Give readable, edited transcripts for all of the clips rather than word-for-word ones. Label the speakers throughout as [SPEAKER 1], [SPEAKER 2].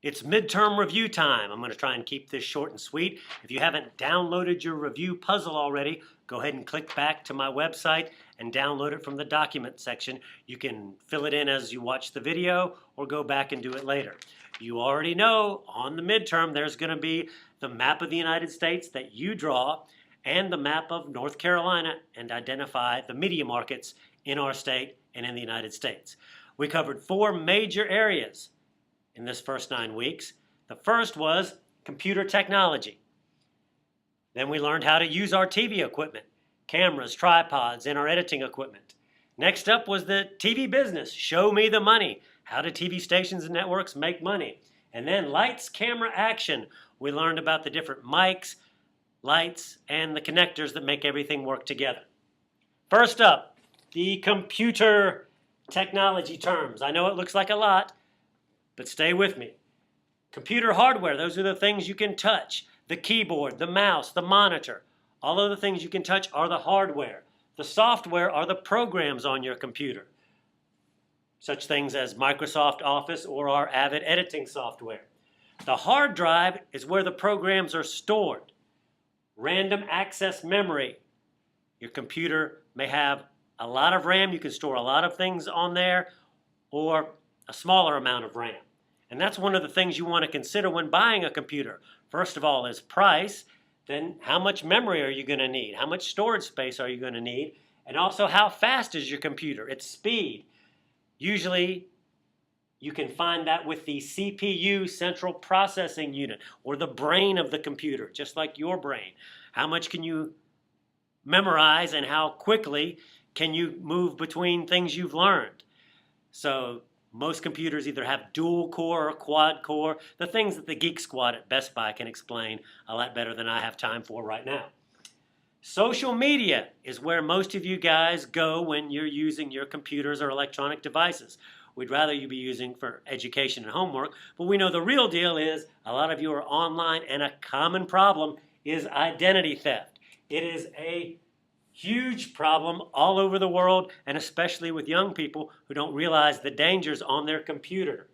[SPEAKER 1] It's midterm review time. I'm going to try and keep this short and sweet. If you haven't downloaded your review puzzle already, go ahead and click back to my website and download it from the document section. You can fill it in as you watch the video or go back and do it later. You already know on the midterm there's going to be the map of the United States that you draw and the map of North Carolina and identify the media markets in our state and in the United States. We covered 4 major areas in this first 9 weeks. The first was computer technology. Then we learned how to use our TV equipment, cameras, tripods, and our editing equipment. Next up was the TV business. Show me the money. How do TV stations and networks make money? And then lights, camera, action. We learned about the different mics, lights, and the connectors that make everything work together. First up, the computer technology terms. I know it looks like a lot, but stay with me. Computer hardware, those are the things you can touch. The keyboard, the mouse, the monitor. All of the things you can touch are the hardware. The software are the programs on your computer. Such things as Microsoft Office or our Avid editing software. The hard drive is where the programs are stored. Random access memory. Your computer may have a lot of RAM. You can store a lot of things on there, or a smaller amount of RAM. And that's one of the things you want to consider when buying a computer. First of all is price, then how much memory are you going to need? How much storage space are you going to need? And also how fast is your computer? Its speed. Usually you can find that with the CPU, central processing unit, or the brain of the computer, just like your brain. How much can you memorize and how quickly can you move between things you've learned? So most computers either have dual core or quad core, the things that the Geek Squad at Best Buy can explain a lot better than I have time for right now. Social media is where most of you guys go when you're using your computers or electronic devices. We'd rather you be using for education and homework, but we know the real deal is a lot of you are online, and a common problem is identity theft. It is a huge problem all over the world, and especially with young people who don't realize the dangers on their computer.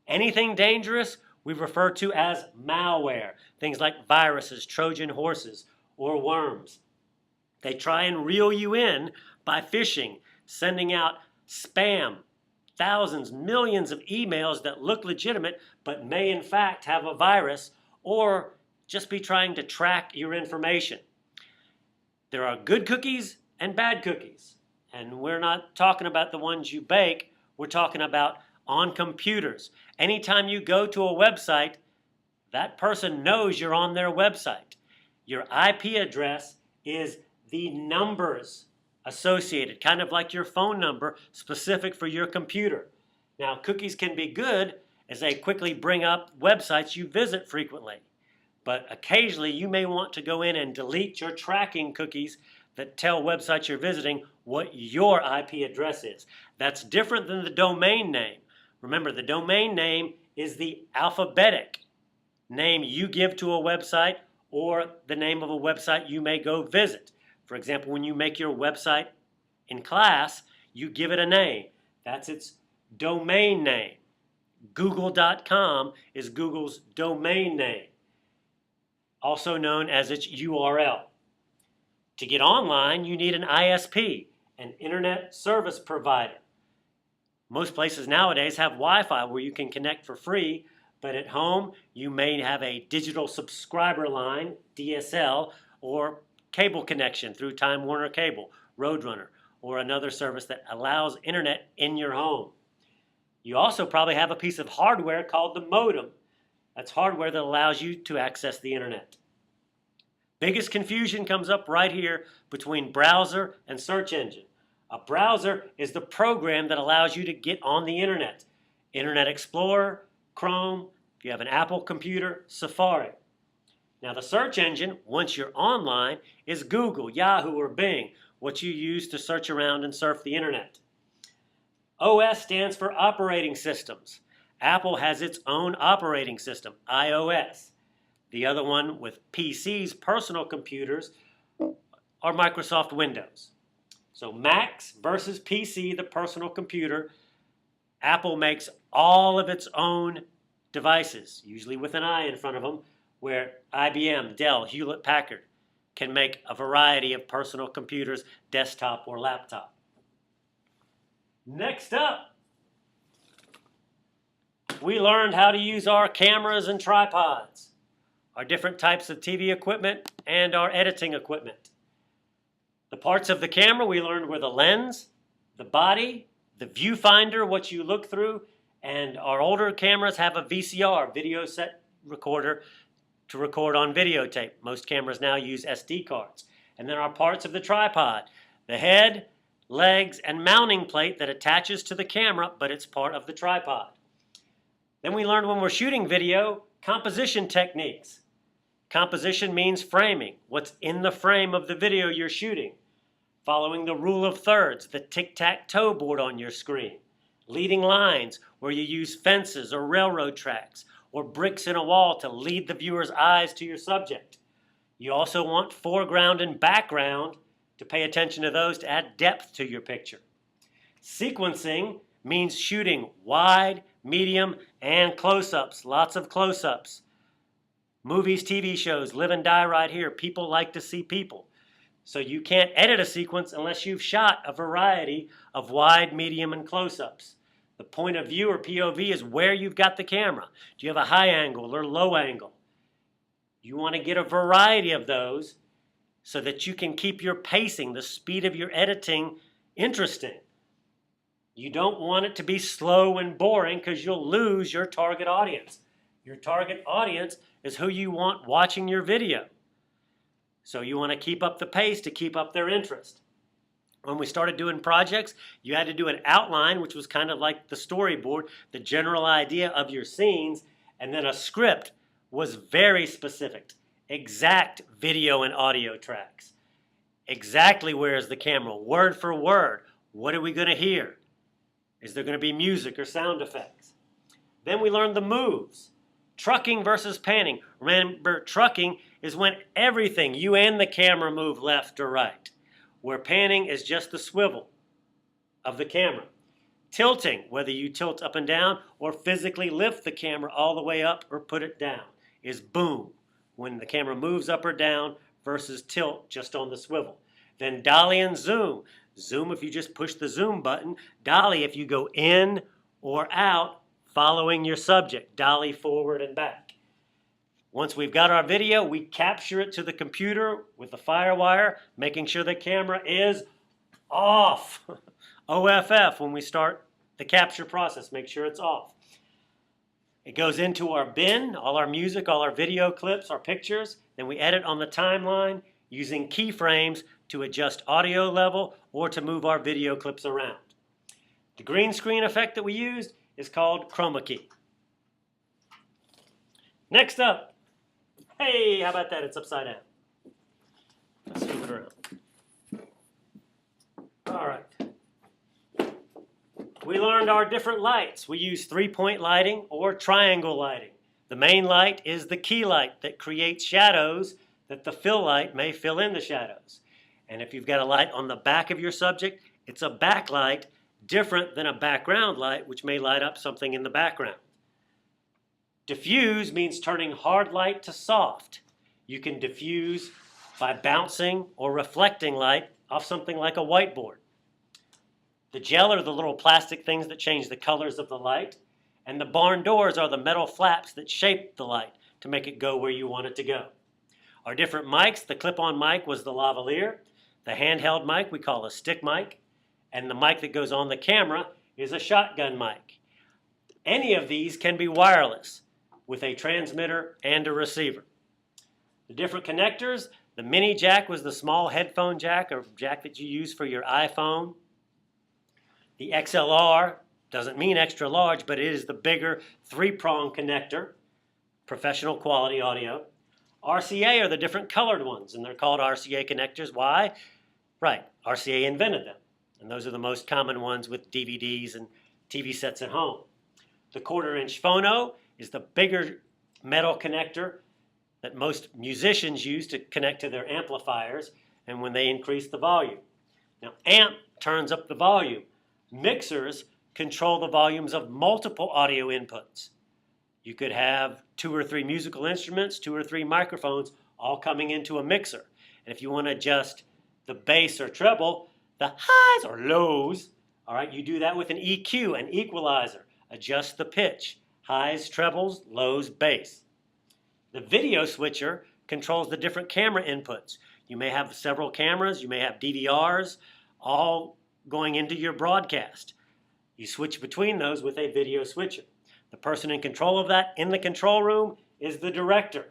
[SPEAKER 1] Anything dangerous we refer to as malware, things like viruses, Trojan horses, or worms. They try and reel you in by phishing, sending out spam, thousands, millions of emails that look legitimate but may in fact have a virus, or just be trying to track your information. There are good cookies and bad cookies. And we're not talking about the ones you bake. We're talking about on computers. Anytime you go to a website, that person knows you're on their website. Your IP address is the numbers associated, kind of like your phone number, specific for your computer. Now, cookies can be good as they quickly bring up websites you visit frequently. But occasionally you may want to go in and delete your tracking cookies that tell websites you're visiting what your IP address is. That's different than the domain name. Remember, the domain name is the alphabetic name you give to a website or the name of a website you may go visit. For example, when you make your website in class, you give it a name. That's its domain name. Google.com is Google's domain name, also known as its URL. To get online, you need an ISP, an internet service provider. Most places nowadays have Wi-Fi where you can connect for free, but at home you may have a digital subscriber line, DSL, or cable connection through Time Warner Cable, Roadrunner, or another service that allows internet in your home. You also probably have a piece of hardware called the modem. That's hardware that allows you to access the internet. Biggest confusion comes up right here between browser and search engine. A browser is the program that allows you to get on the internet. Internet Explorer, Chrome, if you have an Apple computer, Safari. Now the search engine, once you're online, is Google, Yahoo, or Bing, what you use to search around and surf the internet. OS stands for operating systems. Apple has its own operating system, iOS. The other one with PCs, personal computers, are Microsoft Windows. So Macs versus PC, the personal computer. Apple makes all of its own devices, usually with an I in front of them, where IBM, Dell, Hewlett-Packard can make a variety of personal computers, desktop or laptop. Next up, we learned how to use our cameras and tripods, our different types of TV equipment, and our editing equipment. The parts of the camera we learned were the lens, the body, the viewfinder, what you look through, and our older cameras have a VCR, video set recorder, to record on videotape. Most cameras now use SD cards. And then our parts of the tripod, the head, legs, and mounting plate that attaches to the camera, but it's part of the tripod. Then we learned when we're shooting video, composition techniques. Composition means framing, what's in the frame of the video you're shooting. Following the rule of thirds, the tic-tac-toe board on your screen. Leading lines, where you use fences or railroad tracks or bricks in a wall to lead the viewer's eyes to your subject. You also want foreground and background to pay attention to those to add depth to your picture. Sequencing means shooting wide, medium, and close-ups, lots of close-ups. Movies, TV shows, live and die right here. People like to see people. So you can't edit a sequence unless you've shot a variety of wide, medium, and close-ups. The point of view or POV is where you've got the camera. Do you have a high angle or low angle? You want to get a variety of those so that you can keep your pacing, the speed of your editing, interesting. You don't want it to be slow and boring because you'll lose your target audience. Your target audience is who you want watching your video. So you want to keep up the pace to keep up their interest. When we started doing projects, you had to do an outline, which was kind of like the storyboard, the general idea of your scenes, and then a script was very specific. Exact video and audio tracks. Exactly where is the camera, word for word. What are we going to hear? Is there going to be music or sound effects? Then we learned the moves. Trucking versus panning. Remember, trucking is when everything, you and the camera, move left or right. Where panning is just the swivel of the camera. Tilting, whether you tilt up and down or physically lift the camera all the way up or put it down, is boom, when the camera moves up or down versus tilt just on the swivel. Then dolly and zoom. Zoom if you just push the zoom button. Dolly if you go in or out following your subject. Dolly forward and back. Once we've got our video, we capture it to the computer with the FireWire, making sure the camera is off. OFF when we start the capture process, make sure it's off. It goes into our bin, all our music, all our video clips, our pictures. Then we edit on the timeline using keyframes to adjust audio level or to move our video clips around. The green screen effect that we used is called chroma key. Next up, hey, how about that? It's upside down. Let's move it around. All right. We learned our different lights. We use three-point lighting or triangle lighting. The main light is the key light that creates shadows that the fill light may fill in the shadows. And if you've got a light on the back of your subject, it's a backlight different than a background light, which may light up something in the background. Diffuse means turning hard light to soft. You can diffuse by bouncing or reflecting light off something like a whiteboard. The gel are the little plastic things that change the colors of the light, and the barn doors are the metal flaps that shape the light to make it go where you want it to go. Our different mics, the clip-on mic was the lavalier, the handheld mic we call a stick mic, and the mic that goes on the camera is a shotgun mic. Any of these can be wireless with a transmitter and a receiver. The different connectors, the mini jack was the small headphone jack or jack that you use for your iPhone. The XLR doesn't mean extra large, but it is the bigger three-prong connector, professional quality audio. RCA are the different colored ones, and they're called RCA connectors. Why? Right, RCA invented them, and those are the most common ones with DVDs and TV sets at home. The quarter-inch phono is the bigger metal connector that most musicians use to connect to their amplifiers and when they increase the volume. Now, amp turns up the volume. Mixers control the volumes of multiple audio inputs. You could have 2 or 3 musical instruments, 2 or 3 microphones, all coming into a mixer. And if you want to adjust the bass or treble, the highs or lows, all right, you do that with an EQ, an equalizer. Adjust the pitch, highs, trebles, lows, bass. The video switcher controls the different camera inputs. You may have several cameras, you may have DVRs, all going into your broadcast. You switch between those with a video switcher. The person in control of that in the control room is the director.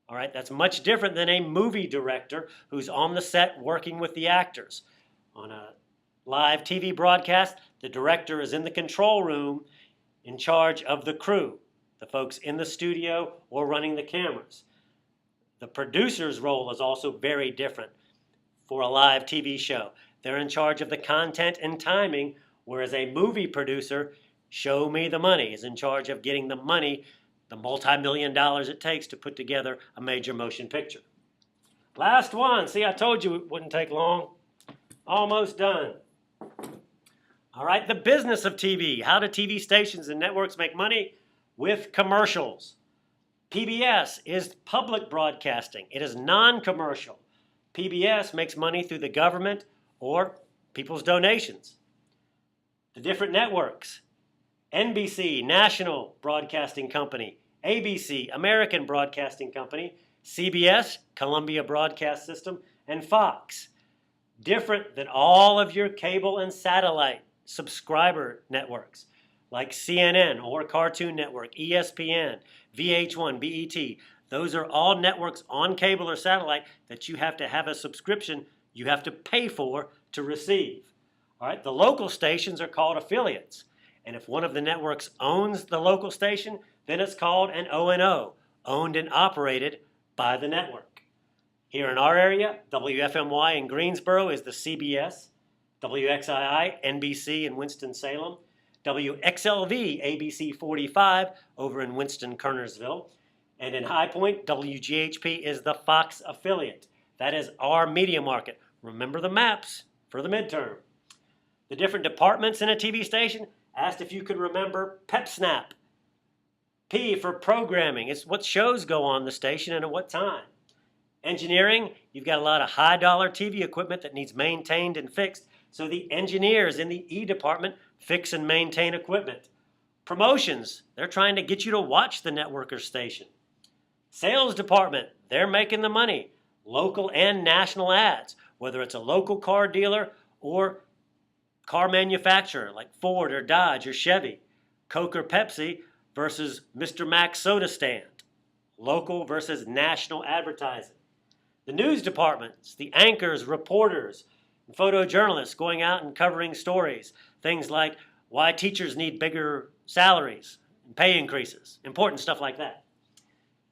[SPEAKER 1] All right, that's much different than a movie director who's on the set working with the actors. On a live TV broadcast, the director is in the control room in charge of the crew, the folks in the studio or running the cameras. The producer's role is also very different for a live TV show. They're in charge of the content and timing, whereas a movie producer, show me the money, is in charge of getting the money, the multi-million dollars it takes to put together a major motion picture. Last one. See, I told you it wouldn't take long. Almost done. All right, the business of TV. How do TV stations and networks make money? With commercials. PBS is public broadcasting. It is non-commercial. PBS makes money through the government or people's donations. The different networks. NBC, National Broadcasting Company. ABC, American Broadcasting Company. CBS, Columbia Broadcast System. And Fox. Different than all of your cable and satellite subscriber networks like CNN or Cartoon Network, ESPN, VH1, BET. Those are all networks on cable or satellite that you have to have a subscription you have to pay for to receive. All right, the local stations are called affiliates. And if one of the networks owns the local station, then it's called an O&O, owned and operated by the network. Here in our area, WFMY in Greensboro is the CBS, WXII, NBC in Winston-Salem, WXLV, ABC 45 over in Winston-Kernersville, and in High Point, WGHP is the Fox affiliate. That is our media market. Remember the maps for the midterm. The different departments in a TV station asked if you could remember PepSnap. P for programming. It's what shows go on the station and at what time. Engineering, you've got a lot of high-dollar TV equipment that needs maintained and fixed, so the engineers in the E department fix and maintain equipment. Promotions, they're trying to get you to watch the network or station. Sales department, they're making the money. Local and national ads, whether it's a local car dealer or car manufacturer like Ford or Dodge or Chevy. Coke or Pepsi versus Mrmacs soda stand. Local versus national advertising. The news departments, the anchors, reporters, and photojournalists going out and covering stories. Things like why teachers need bigger salaries and pay increases. Important stuff like that.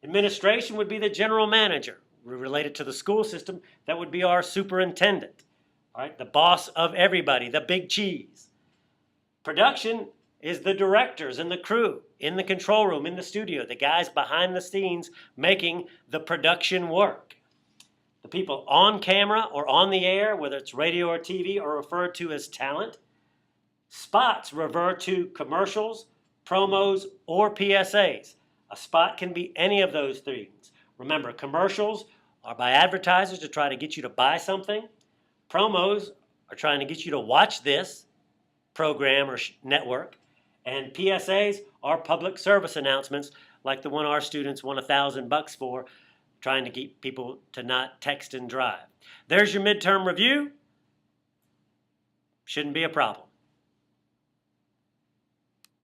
[SPEAKER 1] Administration would be the general manager. Related to the school system, that would be our superintendent. All right, the boss of everybody, the big cheese. Production is the directors and the crew in the control room, in the studio, the guys behind the scenes making the production work. The people on camera or on the air, whether it's radio or TV, are referred to as talent. Spots refer to commercials, promos, or PSAs. A spot can be any of those things. Remember, commercials are by advertisers to try to get you to buy something. Promos are trying to get you to watch this program or network. And PSAs are public service announcements like the one our students won $1,000 for, trying to get people to not text and drive. There's your midterm review. Shouldn't be a problem.